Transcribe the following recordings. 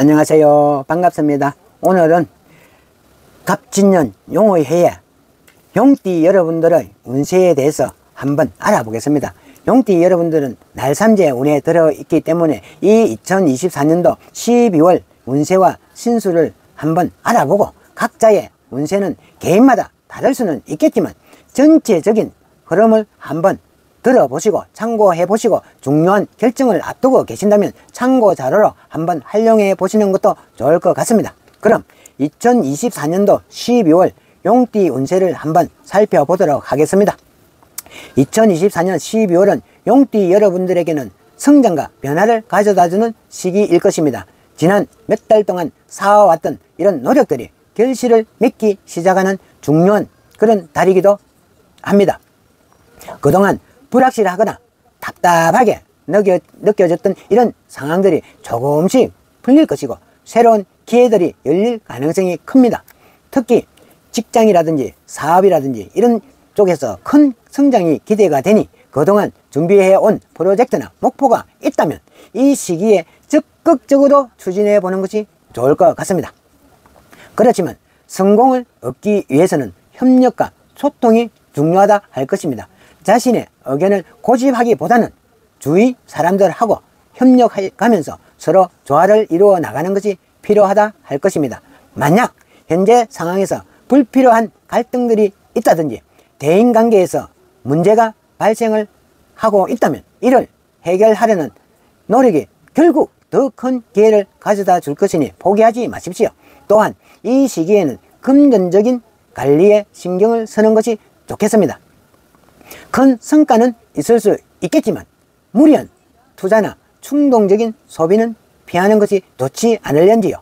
안녕하세요. 반갑습니다. 오늘은 갑진년 용의해에 용띠 여러분들의 운세에 대해서 한번 알아보겠습니다. 용띠 여러분들은 날삼재 운에 들어있기 때문에 이 2024년도 12월 운세와 신수를 한번 알아보고 각자의 운세는 개인마다 다를 수는 있겠지만 전체적인 흐름을 한번 들어보시고 참고해 보시고 중요한 결정을 앞두고 계신다면 참고 자료로 한번 활용해 보시는 것도 좋을 것 같습니다. 그럼 2024년도 12월 용띠 운세를 한번 살펴보도록 하겠습니다. 2024년 12월은 용띠 여러분들에게는 성장과 변화를 가져다주는 시기일 것입니다. 지난 몇 달 동안 쌓아왔던 이런 노력들이 결실을 맺기 시작하는 중요한 그런 달이기도 합니다. 그동안 불확실하거나 답답하게 느껴졌던 이런 상황들이 조금씩 풀릴 것이고 새로운 기회들이 열릴 가능성이 큽니다. 특히 직장이라든지 사업이라든지 이런 쪽에서 큰 성장이 기대가 되니 그동안 준비해온 프로젝트나 목표가 있다면 이 시기에 적극적으로 추진해 보는 것이 좋을 것 같습니다. 그렇지만 성공을 얻기 위해서는 협력과 소통이 중요하다 할 것입니다. 자신의 의견을 고집하기보다는 주위 사람들하고 협력하면서 서로 조화를 이루어 나가는 것이 필요하다 할 것입니다. 만약 현재 상황에서 불필요한 갈등들이 있다든지 대인관계에서 문제가 발생을 하고 있다면 이를 해결하려는 노력이 결국 더 큰 기회를 가져다 줄 것이니 포기하지 마십시오. 또한 이 시기에는 금전적인 관리에 신경을 쓰는 것이 좋겠습니다. 큰 성과는 있을 수 있겠지만 무리한 투자나 충동적인 소비는 피하는 것이 좋지 않을런지요.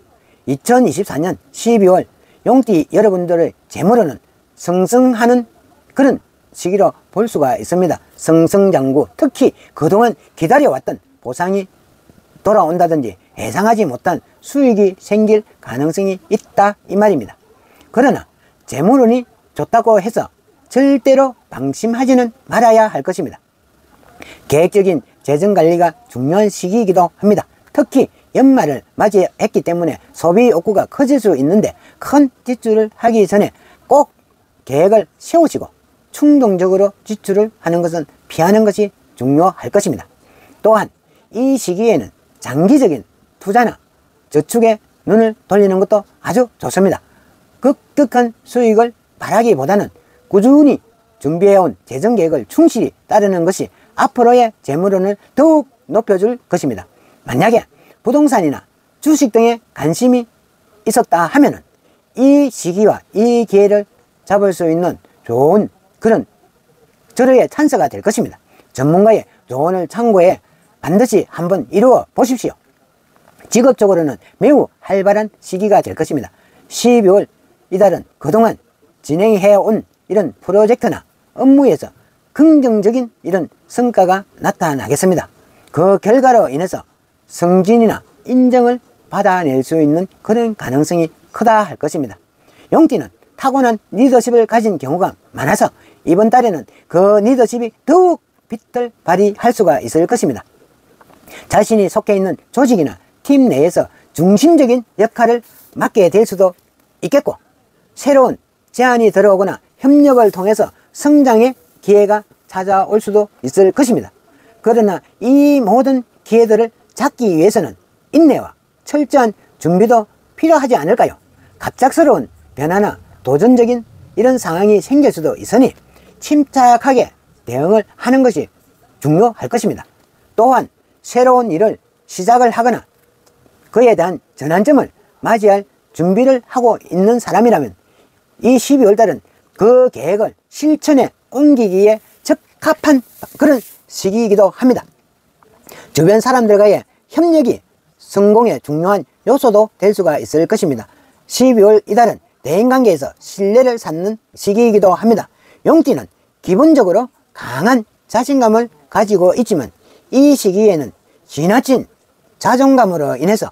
2024년 12월 용띠 여러분들의 재물은 성승하는 그런 시기로 볼 수가 있습니다. 성승장구, 특히 그동안 기다려왔던 보상이 돌아온다든지 예상하지 못한 수익이 생길 가능성이 있다 이 말입니다. 그러나 재물운이 좋다고 해서 절대로 방심하지는 말아야 할 것입니다. 계획적인 재정관리가 중요한 시기이기도 합니다. 특히 연말을 맞이했기 때문에 소비 욕구가 커질 수 있는데 큰 지출을 하기 전에 꼭 계획을 세우시고 충동적으로 지출을 하는 것은 피하는 것이 중요할 것입니다. 또한 이 시기에는 장기적인 투자나 저축에 눈을 돌리는 것도 아주 좋습니다. 급격한 수익을 바라기보다는 꾸준히 준비해온 재정계획을 충실히 따르는 것이 앞으로의 재물운을 더욱 높여줄 것입니다. 만약에 부동산이나 주식 등에 관심이 있었다 하면은 이 시기와 이 기회를 잡을 수 있는 좋은 그런 절호의 찬스가 될 것입니다. 전문가의 조언을 참고해 반드시 한번 이루어 보십시오. 직업적으로는 매우 활발한 시기가 될 것입니다. 12월 이달은 그동안 진행해온 이런 프로젝트나 업무에서 긍정적인 이런 성과가 나타나겠습니다. 그 결과로 인해서 승진이나 인정을 받아낼 수 있는 그런 가능성이 크다 할 것입니다. 용띠는 타고난 리더십을 가진 경우가 많아서 이번 달에는 그 리더십이 더욱 빛을 발휘할 수가 있을 것입니다. 자신이 속해 있는 조직이나 팀 내에서 중심적인 역할을 맡게 될 수도 있겠고 새로운 제안이 들어오거나 협력을 통해서 성장의 기회가 찾아올 수도 있을 것입니다. 그러나 이 모든 기회들을 잡기 위해서는 인내와 철저한 준비도 필요하지 않을까요? 갑작스러운 변화나 도전적인 이런 상황이 생길 수도 있으니 침착하게 대응을 하는 것이 중요할 것입니다. 또한 새로운 일을 시작을 하거나 그에 대한 전환점을 맞이할 준비를 하고 있는 사람이라면 이 12월 달은 그 계획을 실천에 옮기기에 적합한 그런 시기이기도 합니다. 주변 사람들과의 협력이 성공의 중요한 요소도 될 수가 있을 것입니다. 12월 이달은 대인관계에서 신뢰를 쌓는 시기이기도 합니다. 용띠는 기본적으로 강한 자신감을 가지고 있지만 이 시기에는 지나친 자존감으로 인해서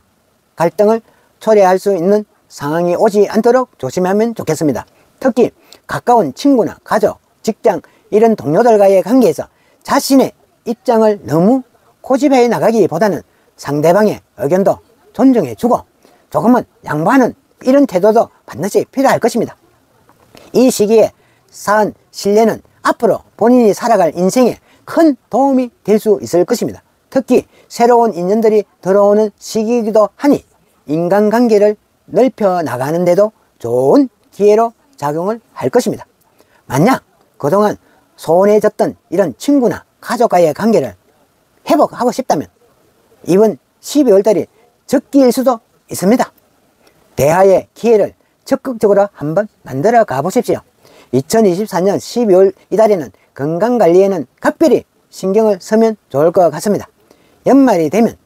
갈등을 초래할 수 있는 상황이 오지 않도록 조심하면 좋겠습니다. 특히 가까운 친구나 가족, 직장 이런 동료들과의 관계에서 자신의 입장을 너무 고집해 나가기보다는 상대방의 의견도 존중해 주고 조금은 양보하는 이런 태도도 반드시 필요할 것입니다. 이 시기에 쌓은 신뢰는 앞으로 본인이 살아갈 인생에 큰 도움이 될 수 있을 것입니다. 특히 새로운 인연들이 들어오는 시기이기도 하니 인간관계를 넓혀 나가는데도 좋은 기회로 작용을 할 것입니다. 만약 그동안 소원해졌던 이런 친구나 가족과의 관계를 회복하고 싶다면 이번 12월달이 적기일 수도 있습니다. 대화의 기회를 적극적으로 한번 만들어 가보십시오. 2024년 12월 이달에는 건강관리에는 각별히 신경을 쓰면 좋을 것 같습니다. 연말이 되면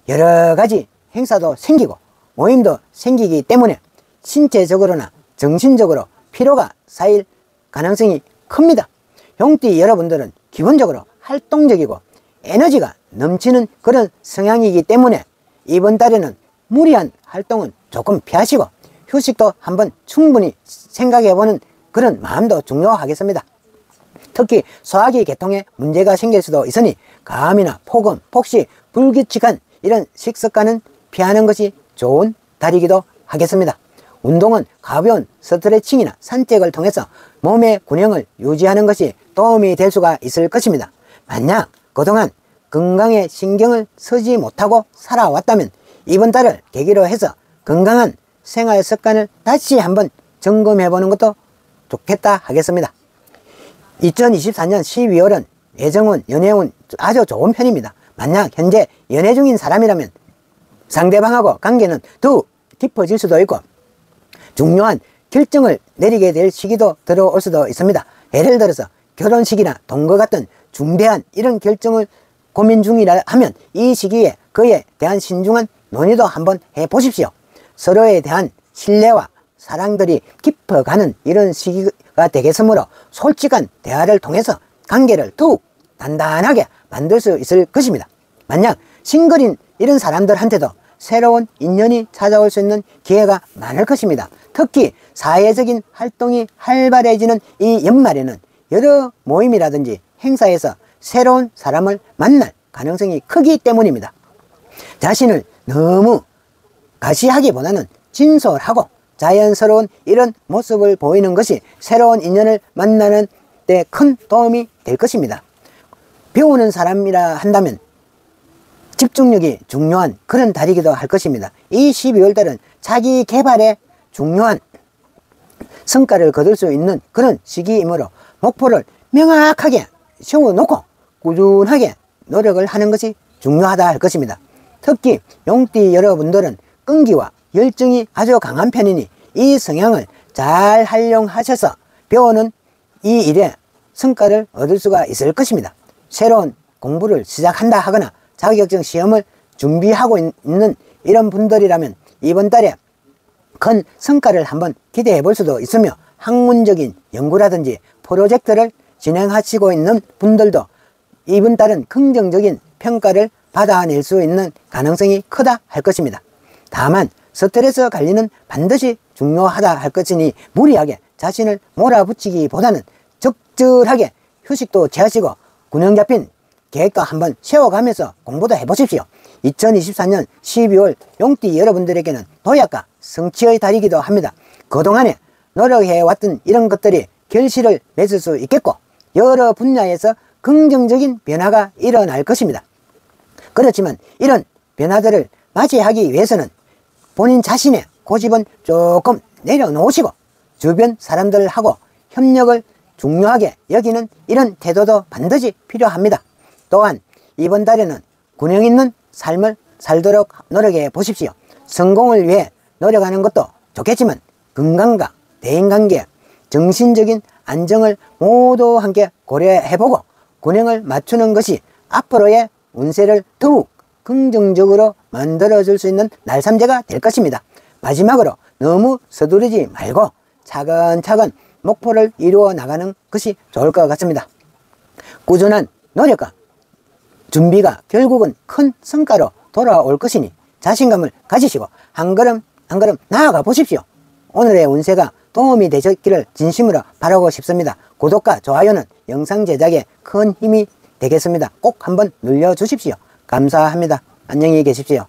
여러가지 행사도 생기고 모임도 생기기 때문에 신체적으로나 정신적으로 피로가 쌓일 가능성이 큽니다. 용띠 여러분들은 기본적으로 활동적이고 에너지가 넘치는 그런 성향이기 때문에 이번 달에는 무리한 활동은 조금 피하시고 휴식도 한번 충분히 생각해보는 그런 마음도 중요하겠습니다. 특히 소화기 계통에 문제가 생길 수도 있으니 감이나 폭염, 폭식, 불규칙한 이런 식습관은 피하는 것이 좋은 달이기도 하겠습니다. 운동은 가벼운 스트레칭이나 산책을 통해서 몸의 균형을 유지하는 것이 도움이 될 수가 있을 것입니다. 만약 그동안 건강에 신경을 쓰지 못하고 살아왔다면 이번 달을 계기로 해서 건강한 생활 습관을 다시 한번 점검해 보는 것도 좋겠다 하겠습니다. 2024년 12월은 애정운, 연애운 아주 좋은 편입니다. 만약 현재 연애 중인 사람이라면 상대방하고 관계는 더 깊어질 수도 있고 중요한 결정을 내리게 될 시기도 들어올 수도 있습니다. 예를 들어서 결혼식이나 동거 같은 중대한 이런 결정을 고민 중이라 하면 이 시기에 그에 대한 신중한 논의도 한번 해보십시오. 서로에 대한 신뢰와 사랑들이 깊어가는 이런 시기가 되겠으므로 솔직한 대화를 통해서 관계를 더욱 단단하게 만들 수 있을 것입니다. 만약 싱글인 이런 사람들한테도 새로운 인연이 찾아올 수 있는 기회가 많을 것입니다. 특히 사회적인 활동이 활발해지는 이 연말에는 여러 모임이라든지 행사에서 새로운 사람을 만날 가능성이 크기 때문입니다. 자신을 너무 가시하기보다는 진솔하고 자연스러운 이런 모습을 보이는 것이 새로운 인연을 만나는 데 큰 도움이 될 것입니다. 배우는 사람이라 한다면 집중력이 중요한 그런 달이기도 할 것입니다. 이 12월 달은 자기 개발에 중요한 성과를 거둘 수 있는 그런 시기이므로 목표를 명확하게 세워놓고 꾸준하게 노력을 하는 것이 중요하다 할 것입니다. 특히 용띠 여러분들은 끈기와 열정이 아주 강한 편이니 이 성향을 잘 활용하셔서 배우는 이 일에 성과를 얻을 수가 있을 것입니다. 새로운 공부를 시작한다 하거나 자격증 시험을 준비하고 있는 이런 분들이라면 이번 달에 큰 성과를 한번 기대해 볼 수도 있으며 학문적인 연구라든지 프로젝트를 진행하시고 있는 분들도 이번 달은 긍정적인 평가를 받아낼 수 있는 가능성이 크다 할 것입니다. 다만 스트레스 관리는 반드시 중요하다 할 것이니 무리하게 자신을 몰아붙이기보다는 적절하게 휴식도 취하시고 균형 잡힌 계획도 한번 세워가면서 공부도 해보십시오. 2024년 12월 용띠 여러분들에게는 도약과 성취의 달이기도 합니다. 그동안에 노력해왔던 이런 것들이 결실을 맺을 수 있겠고 여러 분야에서 긍정적인 변화가 일어날 것입니다. 그렇지만 이런 변화들을 맞이하기 위해서는 본인 자신의 고집은 조금 내려놓으시고 주변 사람들하고 협력을 중요하게 여기는 이런 태도도 반드시 필요합니다. 또한 이번 달에는 균형 있는 삶을 살도록 노력해 보십시오. 성공을 위해 노력하는 것도 좋겠지만 건강과 대인관계, 정신적인 안정을 모두 함께 고려해보고 균형을 맞추는 것이 앞으로의 운세를 더욱 긍정적으로 만들어줄 수 있는 날삼재가 될 것입니다. 마지막으로 너무 서두르지 말고 차근차근 목표를 이루어 나가는 것이 좋을 것 같습니다. 꾸준한 노력과 준비가 결국은 큰 성과로 돌아올 것이니 자신감을 가지시고 한 걸음 한 걸음 나아가 보십시오. 오늘의 운세가 도움이 되셨기를 진심으로 바라고 싶습니다. 구독과 좋아요는 영상 제작에 큰 힘이 되겠습니다. 꼭 한번 눌러주십시오. 감사합니다. 안녕히 계십시오.